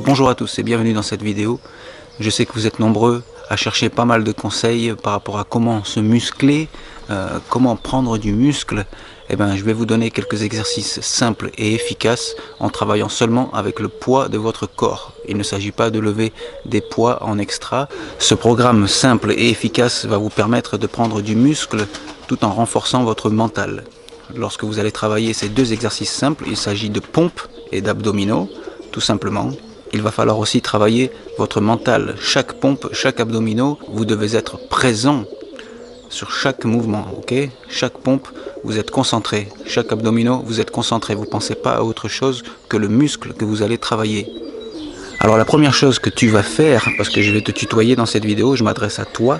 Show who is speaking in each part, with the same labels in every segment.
Speaker 1: Bonjour à tous et bienvenue dans cette vidéo. Je sais que vous êtes nombreux à chercher pas mal de conseils par rapport à comment se muscler, comment prendre du muscle. Eh bien, je vais vous donner quelques exercices simples et efficaces en travaillant seulement avec le poids de votre corps. Il ne s'agit pas de lever des poids en extra. Ce programme simple et efficace va vous permettre de prendre du muscle tout en renforçant votre mental. Lorsque vous allez travailler ces deux exercices simples, il s'agit de pompes et d'abdominaux, tout simplement. Il va falloir aussi travailler votre mental. Chaque pompe, chaque abdominaux, vous devez être présent sur chaque mouvement, ok? Chaque pompe, vous êtes concentré. Chaque abdominaux, vous êtes concentré. Vous ne pensez pas à autre chose que le muscle que vous allez travailler. Alors la première chose que tu vas faire, parce que je vais te tutoyer dans cette vidéo, je m'adresse à toi.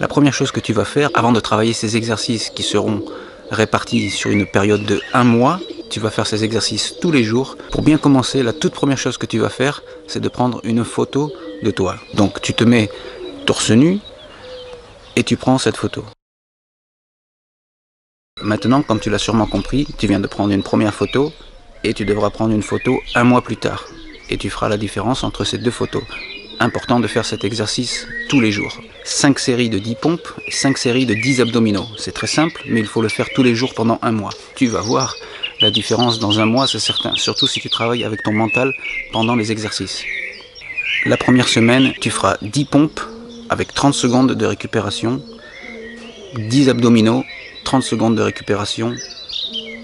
Speaker 1: La première chose que tu vas faire, avant de travailler ces exercices qui seront répartis sur une période de 1 mois, tu vas faire ces exercices tous les jours. Pour bien commencer, la toute première chose que tu vas faire, c'est de prendre une photo de toi. Donc tu te mets torse nu et tu prends cette photo. Maintenant, comme tu l'as sûrement compris, tu viens de prendre une première photo et tu devras prendre une photo 1 mois plus tard. Et tu feras la différence entre ces deux photos. Important de faire cet exercice tous les jours. 5 séries de 10 pompes et 5 séries de 10 abdominaux. C'est très simple, mais il faut le faire tous les jours pendant 1 mois. Tu vas voir la différence dans 1 mois, c'est certain. Surtout si tu travailles avec ton mental pendant les exercices. La première semaine, tu feras 10 pompes avec 30 secondes de récupération, 10 abdominaux, 30 secondes de récupération,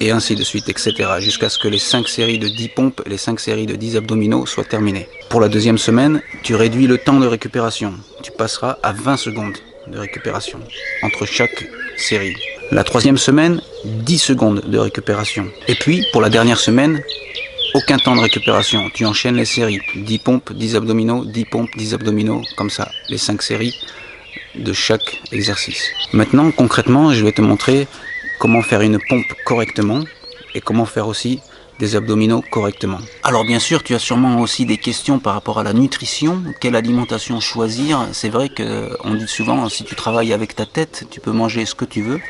Speaker 1: et ainsi de suite, etc. jusqu'à ce que les 5 séries de 10 pompes et les 5 séries de 10 abdominaux soient terminées. Pour la deuxième semaine, tu réduis le temps de récupération. Tu passeras à 20 secondes de récupération entre chaque série. La troisième semaine, 10 secondes de récupération. Et puis, pour la dernière semaine, aucun temps de récupération. Tu enchaînes les séries. 10 pompes, 10 abdominaux, 10 pompes, 10 abdominaux, comme ça, les 5 séries de chaque exercice. Maintenant, concrètement, je vais te montrer comment faire une pompe correctement et comment faire aussi des abdominaux correctement. Alors bien sûr, tu as sûrement aussi des questions par rapport à la nutrition, quelle alimentation choisir. C'est vrai qu'on dit souvent, si tu travailles avec ta tête, tu peux manger ce que tu veux.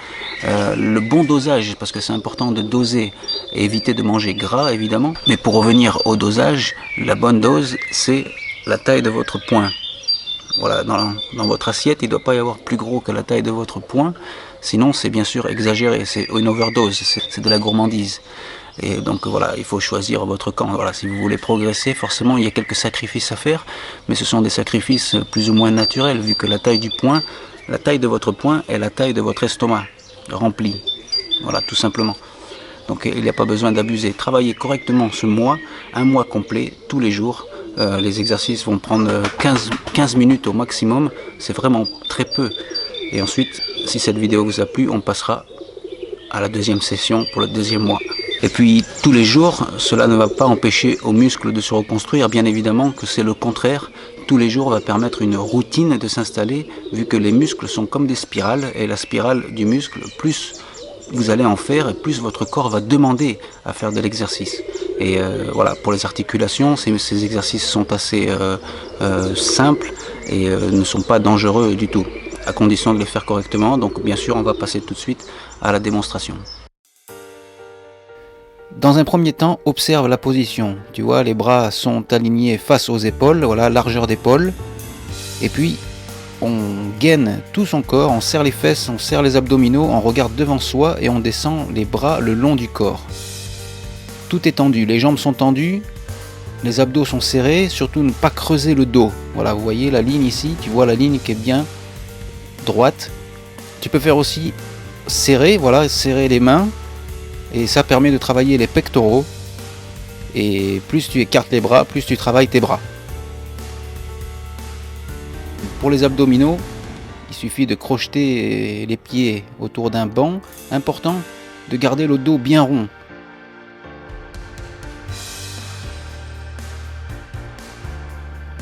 Speaker 1: Le bon dosage, parce que c'est important de doser et éviter de manger gras évidemment. Mais pour revenir au dosage, la bonne dose, c'est la taille de votre poing. Voilà, dans votre assiette, il ne doit pas y avoir plus gros que la taille de votre poing. Sinon, c'est bien sûr exagéré, c'est une overdose, c'est de la gourmandise. Et donc voilà, il faut choisir votre camp. Voilà, si vous voulez progresser, forcément, il y a quelques sacrifices à faire, mais ce sont des sacrifices plus ou moins naturels, vu que la taille du poing, la taille de votre poing est la taille de votre estomac, rempli. Voilà, tout simplement. Donc il n'y a pas besoin d'abuser. Travaillez correctement ce mois, 1 mois complet, tous les jours. Les exercices vont prendre 15 minutes au maximum, c'est vraiment très peu. Et ensuite, si cette vidéo vous a plu, on passera à la deuxième session pour le deuxième mois. Et puis tous les jours, cela ne va pas empêcher aux muscles de se reconstruire, bien évidemment que c'est le contraire. Tous les jours va permettre une routine de s'installer, vu que les muscles sont comme des spirales, et la spirale du muscle, plus vous allez en faire, et plus votre corps va demander à faire de l'exercice. Et voilà, pour les articulations, ces exercices sont assez simples et ne sont pas dangereux du tout, à condition de le faire correctement. Donc bien sûr, on va passer tout de suite à la démonstration. Dans un premier temps, observe la position. Tu vois, les bras sont alignés face aux épaules, voilà, largeur d'épaule. Et puis, on gaine tout son corps, on serre les fesses, on serre les abdominaux, on regarde devant soi et on descend les bras le long du corps. Tout est tendu, les jambes sont tendues, les abdos sont serrés, surtout ne pas creuser le dos. Voilà, vous voyez la ligne ici, tu vois la ligne qui est bien droite. Tu peux faire aussi serrer, voilà, serrer les mains, et ça permet de travailler les pectoraux. Et plus tu écartes les bras, plus tu travailles tes bras. Pour les abdominaux, il suffit de crocheter les pieds autour d'un banc. Important de garder le dos bien rond.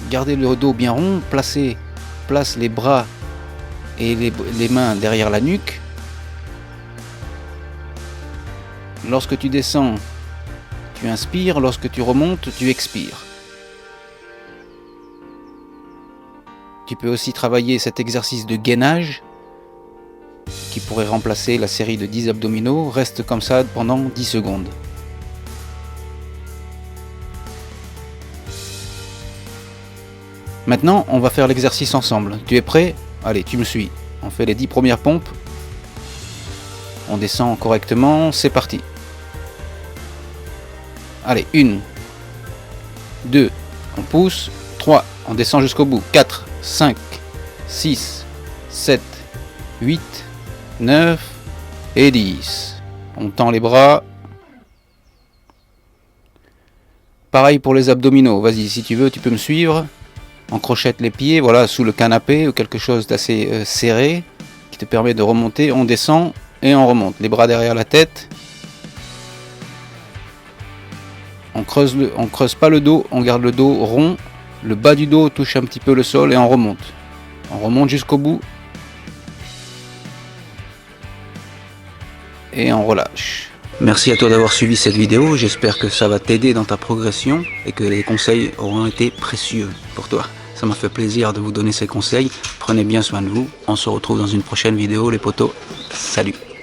Speaker 1: Gardez le dos bien rond, place les bras et les mains derrière la nuque. Lorsque tu descends, tu inspires, lorsque tu remontes, tu expires. Tu peux aussi travailler cet exercice de gainage qui pourrait remplacer la série de 10 abdominaux. Reste comme ça pendant 10 secondes. Maintenant, on va faire l'exercice ensemble. Tu es prêt? Allez, tu me suis. On fait les 10 premières pompes. On descend correctement, c'est parti. Allez, 1, 2, on pousse, 3, on descend jusqu'au bout, 4, 5, 6, 7, 8, 9 et 10. On tend les bras. Pareil pour les abdominaux, vas-y, si tu veux, tu peux me suivre. On crochette les pieds, voilà, sous le canapé ou quelque chose d'assez serré qui te permet de remonter. On descend et on remonte. Les bras derrière la tête. On creuse pas le dos, on garde le dos rond. Le bas du dos touche un petit peu le sol et on remonte. On remonte jusqu'au bout. Et on relâche. Merci à toi d'avoir suivi cette vidéo, j'espère que ça va t'aider dans ta progression et que les conseils auront été précieux pour toi. Ça m'a fait plaisir de vous donner ces conseils, prenez bien soin de vous, on se retrouve dans une prochaine vidéo les potos, salut!